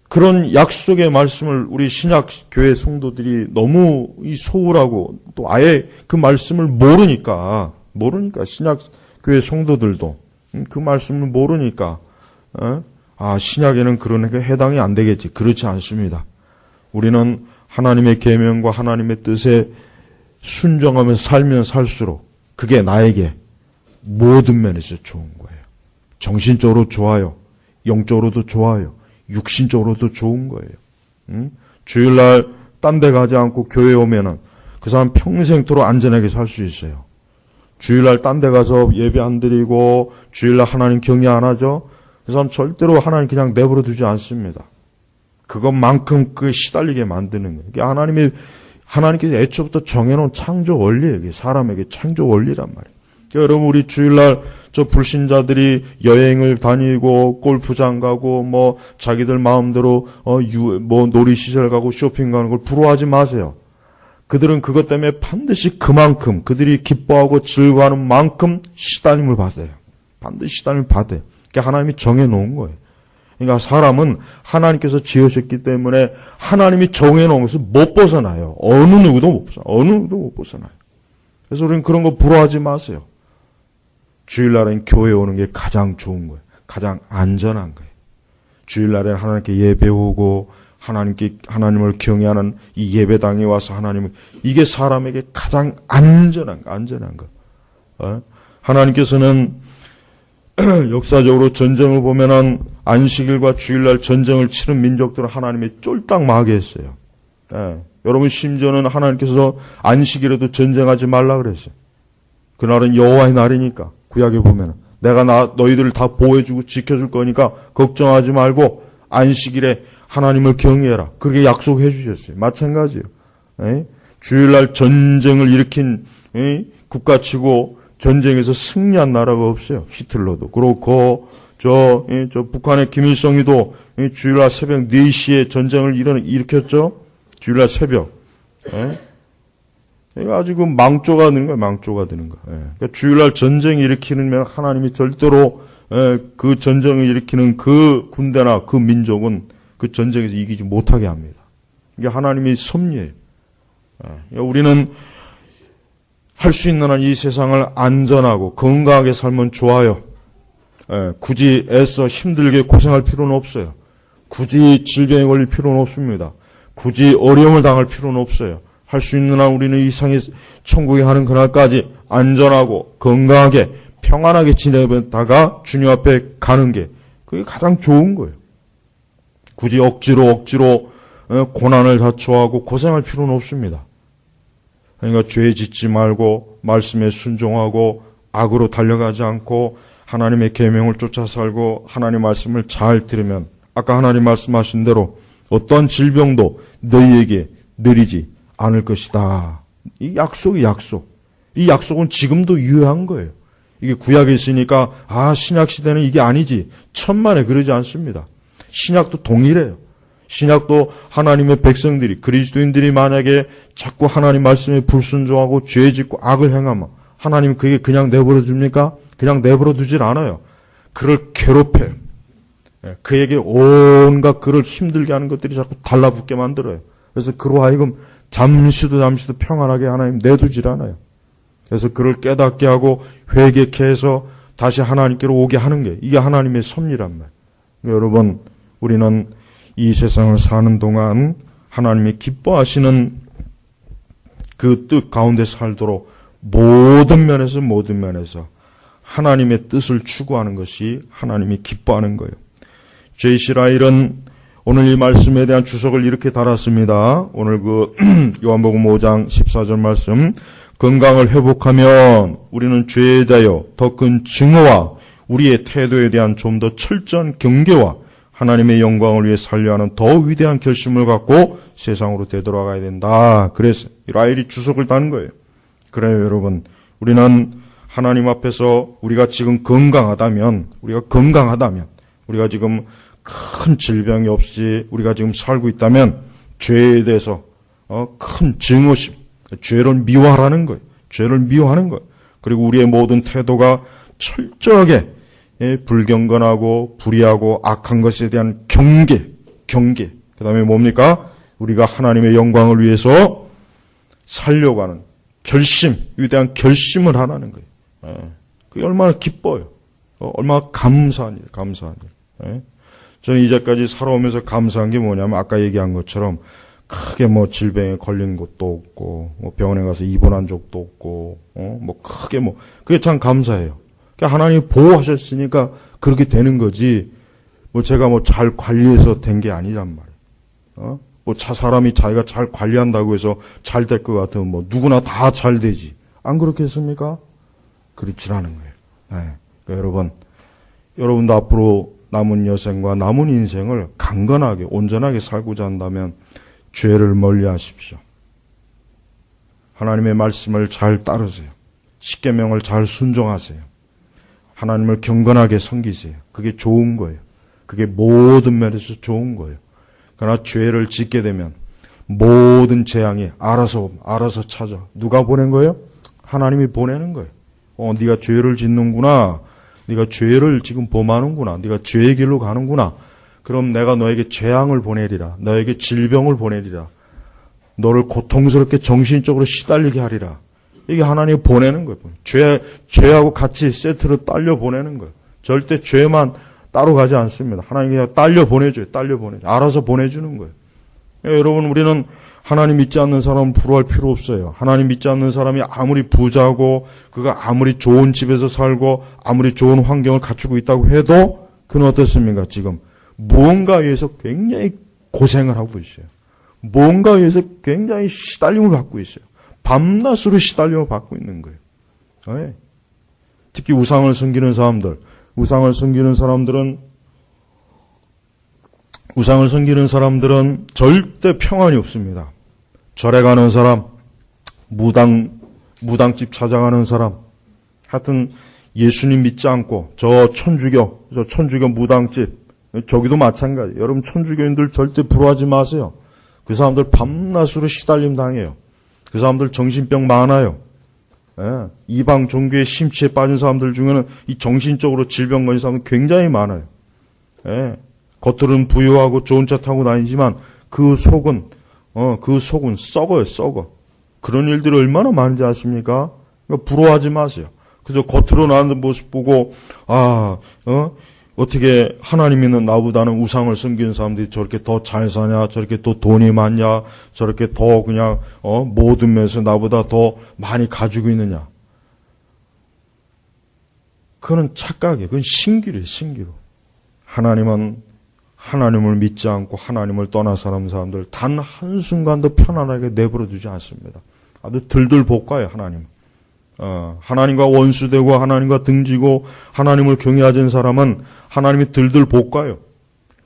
Speaker 1: 그런 약속의 말씀을 우리 신약교회 성도들이 너무 소홀하고 또 아예 그 말씀을 모르니까 신약교회 성도들도 그 말씀을 모르니까 신약에는 그런 게 해당이 안 되겠지. 그렇지 않습니다. 우리는 하나님의 계명과 하나님의 뜻에 순종하면서 살면 살수록 그게 나에게 모든 면에서 좋은 거예요. 정신적으로 좋아요. 영적으로도 좋아요. 육신적으로도 좋은 거예요. 응? 주일날 딴 데 가지 않고 교회에 오면은 그 사람 평생토록 안전하게 살 수 있어요. 주일날 딴 데 가서 예배 안 드리고 주일날 하나님 경외 안 하죠? 그 사람 절대로 하나님 그냥 내버려 두지 않습니다. 그것만큼 그 시달리게 만드는 거예요. 이게 하나님께서 애초부터 정해놓은 창조 원리예요. 이게 사람에게 창조 원리란 말이에요. 그러니까 여러분, 우리 주일날 저 불신자들이 여행을 다니고 골프장 가고 뭐 자기들 마음대로 놀이시설 가고 쇼핑 가는 걸 부러워하지 마세요. 그들은 그것 때문에 반드시 그만큼 그들이 기뻐하고 즐거워하는 만큼 시달림을 받아요. 반드시 시달림을 받아요. 그게 하나님이 정해놓은 거예요. 그러니까 사람은 하나님께서 지으셨기 때문에 하나님이 정해놓은 것을 못 벗어나요. 어느 누구도 못 벗어나요. 그래서 우리는 그런 거 부러워하지 마세요. 주일날엔 교회에 오는 게 가장 좋은 거예요. 가장 안전한 거예요. 주일날엔 하나님께 예배오고 하나님을 경외하는 이 예배당에 와서 이게 사람에게 가장 안전한 거. 하나님께서는 역사적으로 전쟁을 보면은 안식일과 주일날 전쟁을 치른 민족들은 하나님이 쫄딱 마게 했어요. 여러분, 심지어는 하나님께서 안식일에도 전쟁하지 말라 그랬어요. 그날은 여호와의 날이니까. 구약에 보면은 내가 너희들을 다 보호해주고 지켜줄 거니까 걱정하지 말고 안식일에 하나님을 경외해라. 그렇게 약속해 주셨어요. 마찬가지예요. 주일날 전쟁을 일으킨 국가치고 전쟁에서 승리한 나라가 없어요. 히틀러도 그렇고 저 북한의 김일성이도 주일날 새벽 4시에 전쟁을 일으켰죠. 주일날 새벽. 아주 그 망조가 되는 거예요. 그러니까 주일날 전쟁 일으키면 하나님이 절대로 그 전쟁을 일으키는 그 군대나 그 민족은 그 전쟁에서 이기지 못하게 합니다. 이게 하나님의 섭리예요. 우리는 할 수 있는 한 이 세상을 안전하고 건강하게 살면 좋아요. 굳이 애써 힘들게 고생할 필요는 없어요. 굳이 질병에 걸릴 필요는 없습니다. 굳이 어려움을 당할 필요는 없어요. 할 수 있는 한 우리는 이 세상에 천국에 가는 그날까지 안전하고 건강하게 평안하게 지내다가 주님 앞에 가는 게 그게 가장 좋은 거예요. 굳이 억지로 고난을 자초하고 고생할 필요는 없습니다. 그러니까 죄 짓지 말고 말씀에 순종하고 악으로 달려가지 않고 하나님의 계명을 쫓아 살고 하나님 말씀을 잘 들으면 아까 하나님 말씀하신 대로 어떤 질병도 너희에게 느리지 않을 것이다. 이 약속이 약속. 이 약속은 지금도 유효한 거예요. 이게 구약에 있으니까 신약 시대는 이게 아니지. 천만에 그러지 않습니다. 신약도 동일해요. 신약도 하나님의 백성들이 그리스도인들이 만약에 자꾸 하나님 말씀에 불순종하고 죄 짓고 악을 행하면 하나님은 그게 그냥 내버려 줍니까? 그냥 내버려 두질 않아요. 그를 괴롭혀요. 그에게 온갖 그를 힘들게 하는 것들이 자꾸 달라붙게 만들어요. 그래서 그로 하여금 잠시도 평안하게 하나님 내두질 않아요. 그래서 그를 깨닫게 하고 회개케 해서 다시 하나님께로 오게 하는 게 이게 하나님의 섭리란 말이에요. 그러니까 여러분, 우리는 이 세상을 사는 동안 하나님이 기뻐하시는 그 뜻 가운데 살도록 모든 면에서 하나님의 뜻을 추구하는 것이 하나님이 기뻐하는 거예요. J.C. 라일은 오늘 이 말씀에 대한 주석을 이렇게 달았습니다. 오늘 그 요한복음 5장 14절 말씀, 건강을 회복하면 우리는 죄에 대하여 더 큰 증오와 우리의 태도에 대한 좀 더 철저한 경계와 하나님의 영광을 위해 살려 하는 더 위대한 결심을 갖고 세상으로 되돌아가야 된다. 그래서 라일이 주석을 다는 거예요. 그래요, 여러분. 우리는 하나님 앞에서 우리가 지금 건강하다면, 우리가 지금 큰 질병이 없이 우리가 지금 살고 있다면 죄에 대해서 큰 증오심, 죄를 미워하라는 거예요. 죄를 미워하는 거예요. 그리고 우리의 모든 태도가 철저하게 불경건하고 불의하고 악한 것에 대한 경계. 그 다음에 뭡니까? 우리가 하나님의 영광을 위해서 살려고 하는 결심, 위대한 결심을 하라는 거예요. 그게 얼마나 기뻐요. 얼마나 감사한 일. 저는 이제까지 살아오면서 감사한 게 뭐냐면 아까 얘기한 것처럼 크게 뭐 질병에 걸린 것도 없고 뭐 병원에 가서 입원한 적도 없고 뭐 크게 뭐 그게 참 감사해요. 그러니까 하나님이 보호하셨으니까 그렇게 되는 거지. 뭐 제가 뭐 잘 관리해서 된 게 아니란 말이에요. 뭐 사람이 자기가 잘 관리한다고 해서 잘 될 것 같으면 뭐 누구나 다 잘 되지. 안 그렇겠습니까? 그렇지 않은 거예요. 네. 그러니까 여러분도 앞으로 남은 여생과 남은 인생을 강건하게 온전하게 살고자 한다면 죄를 멀리 하십시오. 하나님의 말씀을 잘 따르세요. 십계명을 잘 순종하세요. 하나님을 경건하게 섬기세요. 그게 좋은 거예요. 그게 모든 면에서 좋은 거예요. 그러나 죄를 짓게 되면 모든 재앙이 알아서 찾아. 누가 보낸 거예요? 하나님이 보내는 거예요. 네가 죄를 짓는구나. 네가 죄를 지금 범하는구나. 네가 죄의 길로 가는구나. 그럼 내가 너에게 재앙을 보내리라. 너에게 질병을 보내리라. 너를 고통스럽게 정신적으로 시달리게 하리라. 이게 하나님이 보내는 거예요. 죄하고 같이 세트로 딸려 보내는 거예요. 절대 죄만 따로 가지 않습니다. 하나님이 그냥 딸려 보내줘요. 알아서 보내주는 거예요. 여러분, 우리는 하나님 믿지 않는 사람은 부러워할 필요 없어요. 하나님 믿지 않는 사람이 아무리 부자고 그가 아무리 좋은 집에서 살고 아무리 좋은 환경을 갖추고 있다고 해도 그는 어떻습니까? 지금 무언가에 의해서 굉장히 고생을 하고 있어요. 무언가에 의해서 굉장히 시달림을 받고 있어요. 밤낮으로 시달림을 받고 있는 거예요. 네. 특히 우상을 섬기는 사람들은 절대 평안이 없습니다. 절에 가는 사람, 무당집 찾아가는 사람, 하여튼 예수님 믿지 않고 저 천주교 무당집, 저기도 마찬가지. 여러분 천주교인들 절대 부러워하지 마세요. 그 사람들 밤낮으로 시달림 당해요. 그 사람들 정신병 많아요. 예, 이방 종교의 심취에 빠진 사람들 중에는 이 정신적으로 질병 걸린 사람은 굉장히 많아요. 예, 겉으로는 부유하고 좋은 차 타고 다니지만 그 속은 썩어요. 그런 일들이 얼마나 많은지 아십니까? 그러니까 부러워하지 마세요. 그저 겉으로 나오는 모습 보고 어떻게 하나님 있는 나보다는 우상을 섬기는 사람들이 저렇게 더 잘 사냐, 저렇게 더 돈이 많냐, 저렇게 더 그냥 모든 면에서 나보다 더 많이 가지고 있느냐. 그건 착각이에요. 그건 신기루예요. 하나님을 믿지 않고 하나님을 떠난 사람들 단 한순간도 편안하게 내버려 두지 않습니다. 아주 들들 볶아요, 하나님. 하나님과 원수되고 하나님과 등지고 하나님을 경외하지 않은 사람은 하나님이 들들 볶아요.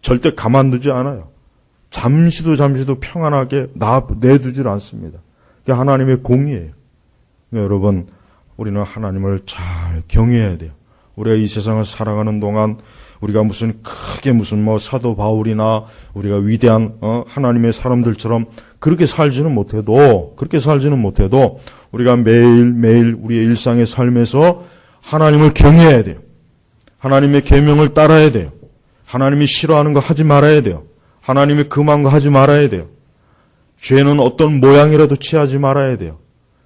Speaker 1: 절대 가만두지 않아요. 잠시도 평안하게 내두질 않습니다. 그게 하나님의 공의예요. 여러분, 우리는 하나님을 잘 경외해야 돼요. 우리가 이 세상을 살아가는 동안 우리가 무슨 사도 바울이나 우리가 위대한 하나님의 사람들처럼 그렇게 살지는 못해도 우리가 매일 우리의 일상의 삶에서 하나님을 경외해야 돼요. 하나님의 계명을 따라야 돼요. 하나님이 싫어하는 거 하지 말아야 돼요. 하나님이 금한 거 하지 말아야 돼요. 죄는 어떤 모양이라도 취하지 말아야 돼요.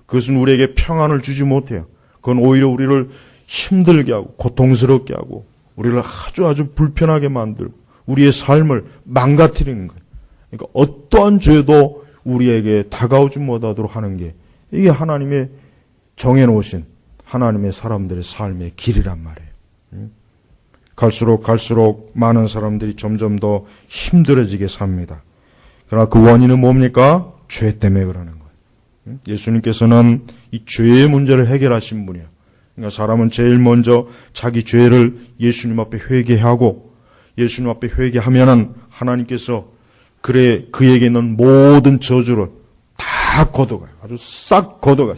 Speaker 1: 그것은 우리에게 평안을 주지 못해요. 그건 오히려 우리를 힘들게 하고 고통스럽게 하고 우리를 아주 불편하게 만들고 우리의 삶을 망가뜨리는 거예요. 그러니까 어떠한 죄도 우리에게 다가오지 못하도록 하는 게 이게 하나님의 정해놓으신 하나님의 사람들의 삶의 길이란 말이에요. 갈수록 많은 사람들이 점점 더 힘들어지게 삽니다. 그러나 그 원인은 뭡니까? 죄 때문에 그러는 거예요. 예수님께서는 이 죄의 문제를 해결하신 분이에요. 그러니까 사람은 제일 먼저 자기 죄를 예수님 앞에 회개하고 예수님 앞에 회개하면은 하나님께서 그에게 있는 모든 저주를 다 걷어가요. 아주 싹 걷어가요.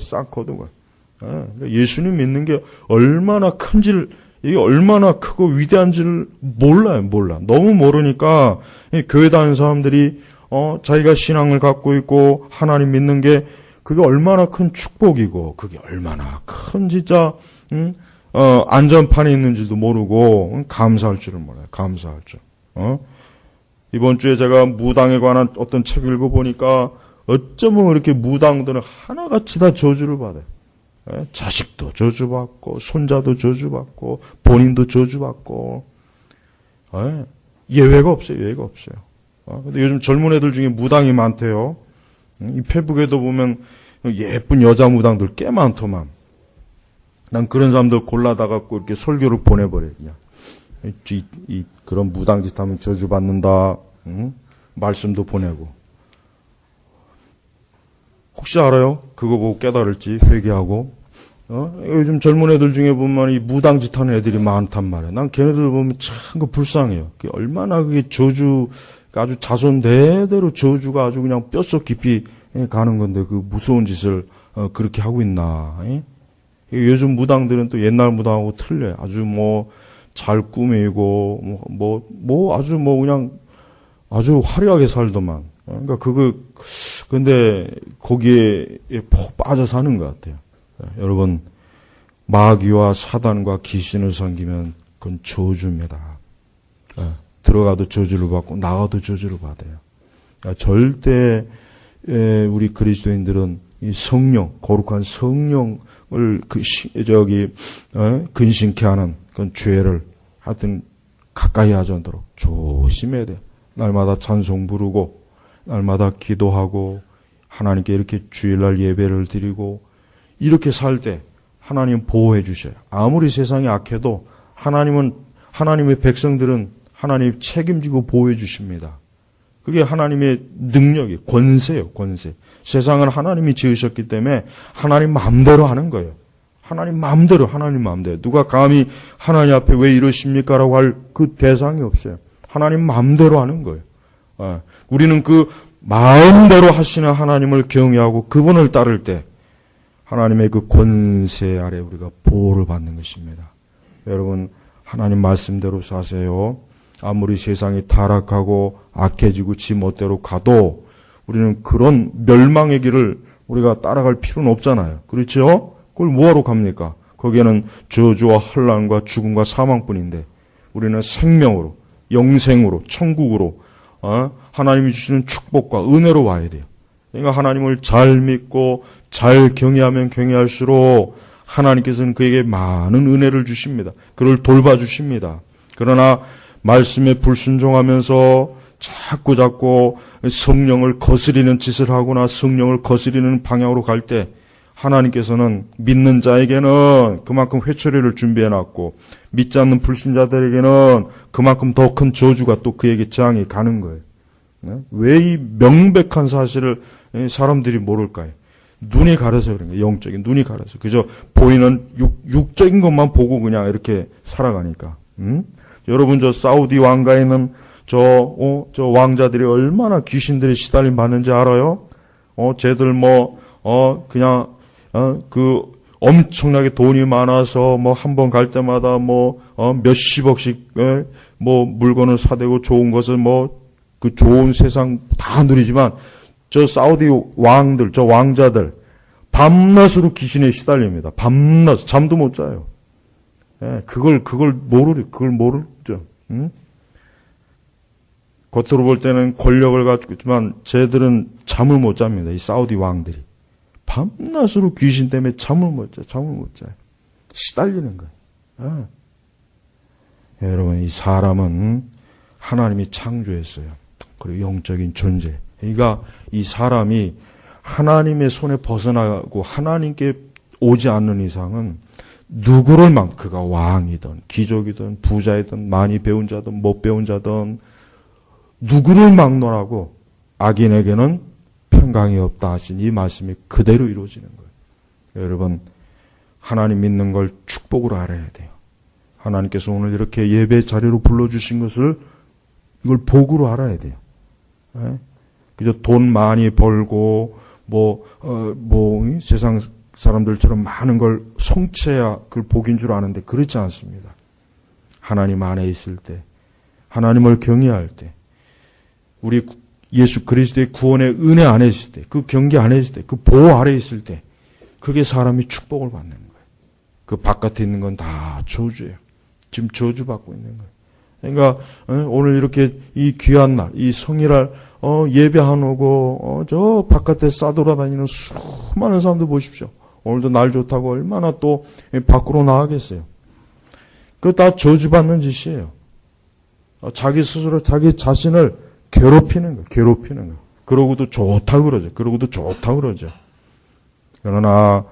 Speaker 1: 예수님 믿는 게 얼마나 큰지를, 이게 얼마나 크고 위대한지를 몰라. 너무 모르니까 교회 다니는 사람들이 자기가 신앙을 갖고 있고 하나님 믿는 게 그게 얼마나 큰 축복이고 그게 얼마나 큰 진짜 안전판에 있는지도 모르고 감사할 줄을 몰라요. 감사할 줄. 이번 주에 제가 무당에 관한 어떤 책을 읽어보니까 어쩌면 그렇게 무당들은 하나같이 다 저주를 받아요. 자식도 저주받고 손자도 저주받고 본인도 저주받고 예외가 없어요. 예외가 없어요. 근데 요즘 젊은 애들 중에 무당이 많대요. 이 페북에도 보면 예쁜 여자 무당들 꽤 많더만. 난 그런 사람들 골라다가 이렇게 설교를 보내버려요. 그냥. 그런 무당짓 하면 저주받는다. 말씀도 보내고. 혹시 알아요? 그거 보고 깨달을지 회개하고. 요즘 젊은 애들 중에 보면 이 무당짓 하는 애들이 많단 말이에요. 난 걔네들 보면 참 그 불쌍해요. 얼마나 그게 저주가 아주 자손 대대로 저주가 아주 그냥 뼛속 깊이 가는 건데 그 무서운 짓을 그렇게 하고 있나. 요즘 무당들은 또 옛날 무당하고 틀려요. 아주 잘 꾸미고 아주 그냥 아주 화려하게 살더만. 그러니까 근데 거기에 폭 빠져 사는 것 같아요. 여러분, 마귀와 사단과 귀신을 섬기면 그건 저주입니다. 들어가도 저주를 받고 나가도 저주를 받아요. 그러니까 절대 우리 그리스도인들은 이 성령, 거룩한 성령을 근심케 하는 그런 죄를 하여튼 가까이 하지 않도록 조심해야 돼요. 날마다 찬송 부르고 날마다 기도하고 하나님께 이렇게 주일날 예배를 드리고 이렇게 살 때 하나님 보호해 주셔요. 아무리 세상이 악해도 하나님의 백성들은 하나님 책임지고 보호해 주십니다. 그게 하나님의 능력이 권세예요. 권세. 세상을 하나님이 지으셨기 때문에 하나님 마음대로 하는 거예요. 하나님 마음대로. 누가 감히 하나님 앞에 왜 이러십니까? 라고 할 그 대상이 없어요. 하나님 마음대로 하는 거예요. 우리는 그 마음대로 하시는 하나님을 경외하고 그분을 따를 때 하나님의 그 권세 아래 우리가 보호를 받는 것입니다. 여러분, 하나님 말씀대로 사세요. 아무리 세상이 타락하고 악해지고 지 멋대로 가도 우리는 그런 멸망의 길을 우리가 따라갈 필요는 없잖아요. 그렇죠? 그걸 뭐하러 갑니까? 거기에는 저주와 환난과 죽음과 사망뿐인데 우리는 생명으로, 영생으로, 천국으로 하나님이 주시는 축복과 은혜로 와야 돼요. 그러니까 하나님을 잘 믿고 잘 경외하면 경외할수록 하나님께서는 그에게 많은 은혜를 주십니다. 그를 돌봐주십니다. 그러나 말씀에 불순종하면서 자꾸 성령을 거스리는 짓을 하거나 성령을 거스리는 방향으로 갈 때 하나님께서는 믿는 자에게는 그만큼 회초리를 준비해놨고 믿지 않는 불신자들에게는 그만큼 더 큰 저주가 또 그에게 재앙이 가는 거예요. 왜 이 명백한 사실을 사람들이 모를까요? 눈이 가려서 그런 거예요. 영적인 눈이 가려서. 그저 보이는 육적인 것만 보고 그냥 이렇게 살아가니까. 여러분, 저 사우디 왕가에 있는 저 왕자들이 얼마나 귀신들이 시달림 받는지 알아요? 쟤들 그냥 엄청나게 돈이 많아서 한 번 갈 때마다 몇십억씩 물건을 사대고 좋은 것을 그 좋은 세상 다 누리지만 저 사우디 왕들, 저 왕자들 밤낮으로 귀신에 시달립니다. 밤낮 잠도 못 자요. 그걸 모르죠. 겉으로 볼 때는 권력을 가지고 있지만 쟤들은 잠을 못 잡니다. 이 사우디 왕들이. 밤낮으로 귀신 때문에 잠을 못 자요. 시달리는 거예요. 여러분, 이 사람은 하나님이 창조했어요. 그리고 영적인 존재. 그러니까 이 사람이 하나님의 손에 벗어나고 하나님께 오지 않는 이상은 누구를 그가 왕이든 귀족이든 부자이든 많이 배운 자든 못 배운 자든 누구를 막론하고 악인에게는 평강이 없다 하신 이 말씀이 그대로 이루어지는 거예요. 여러분, 하나님 믿는 걸 축복으로 알아야 돼요. 하나님께서 오늘 이렇게 예배 자리로 불러주신 것을 이걸 복으로 알아야 돼요. 그저 돈 많이 벌고 세상 사람들처럼 많은 걸 성취해야 그걸 복인 줄 아는데 그렇지 않습니다. 하나님 안에 있을 때, 하나님을 경외할 때, 우리 예수 그리스도의 구원의 은혜 안에 있을 때, 그 경계 안에 있을 때, 그 보호 아래 있을 때, 그게 사람이 축복을 받는 거예요. 그 바깥에 있는 건 다 저주예요. 지금 저주받고 있는 거예요. 그러니까 오늘 이렇게 이 귀한 날, 이 성일날 예배 안 오고 저 바깥에 싸돌아다니는 수많은 사람들 보십시오. 오늘도 날 좋다고 얼마나 또 밖으로 나가겠어요. 그거 다 저주받는 짓이에요. 자기 스스로 자기 자신을 괴롭히는 거예요. 괴롭히는 거예요. 그러고도 좋다 그러죠. 그러고도 좋다 그러죠. 그러나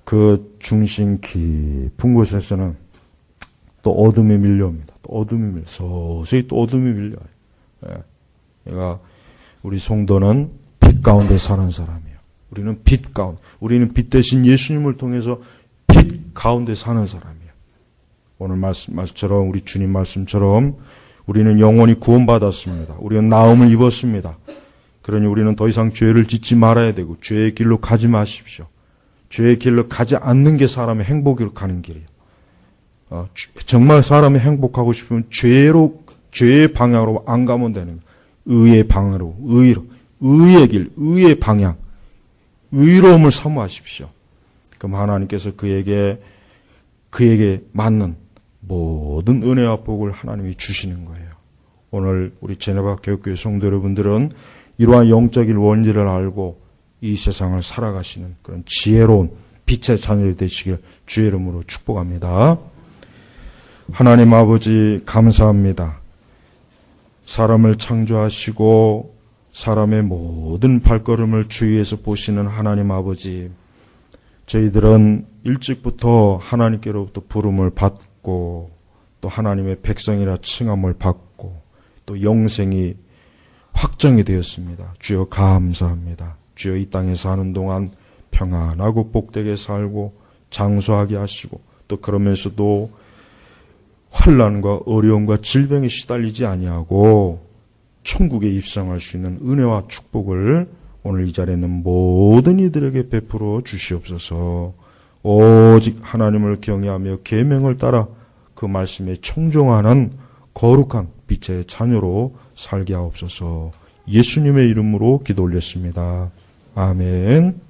Speaker 1: 그 중심 깊은 곳에서는 또 어둠이 밀려옵니다. 또 어둠이 밀려. 서서히 또 어둠이 밀려요. 예. 그러니까 우리 성도는 빛 가운데 사는 사람이에요. 우리는 빛 가운데, 우리는 빛 대신 예수님을 통해서 빛 가운데 사는 사람이에요. 오늘 말씀처럼, 우리 주님 말씀처럼 우리는 영원히 구원받았습니다. 우리는 나음을 입었습니다. 그러니 우리는 더 이상 죄를 짓지 말아야 되고 죄의 길로 가지 마십시오. 죄의 길로 가지 않는 게 사람의 행복으로 가는 길이에요. 정말 사람이 행복하고 싶으면 죄의 방향으로 안 가면 되는 거예요. 의의 방향으로, 의의 길, 의의 방향, 의로움을 사모하십시오. 그럼 하나님께서 그에게 맞는 모든 은혜와 복을 하나님이 주시는 거예요. 오늘 우리 제네바 교육교회 성도 여러분들은 이러한 영적인 원리를 알고 이 세상을 살아가시는 그런 지혜로운 빛의 자녀들 되시길 주의 이름으로 축복합니다. 하나님 아버지 감사합니다. 사람을 창조하시고 사람의 모든 발걸음을 주위에서 보시는 하나님 아버지, 저희들은 일찍부터 하나님께로부터 부름을 받고 또 하나님의 백성이라 칭함을 받고 또 영생이 확정이 되었습니다. 주여 감사합니다. 주여 이 땅에 사는 동안 평안하고 복되게 살고 장수하게 하시고 또 그러면서도 환난과 어려움과 질병에 시달리지 아니하고 천국에 입성할 수 있는 은혜와 축복을 오늘 이 자리에 있는 모든 이들에게 베풀어 주시옵소서. 오직 하나님을 경외하며 계명을 따라 그 말씀에 청종하는 거룩한 빛의 자녀로 살게 하옵소서. 예수님의 이름으로 기도 올렸습니다. 아멘.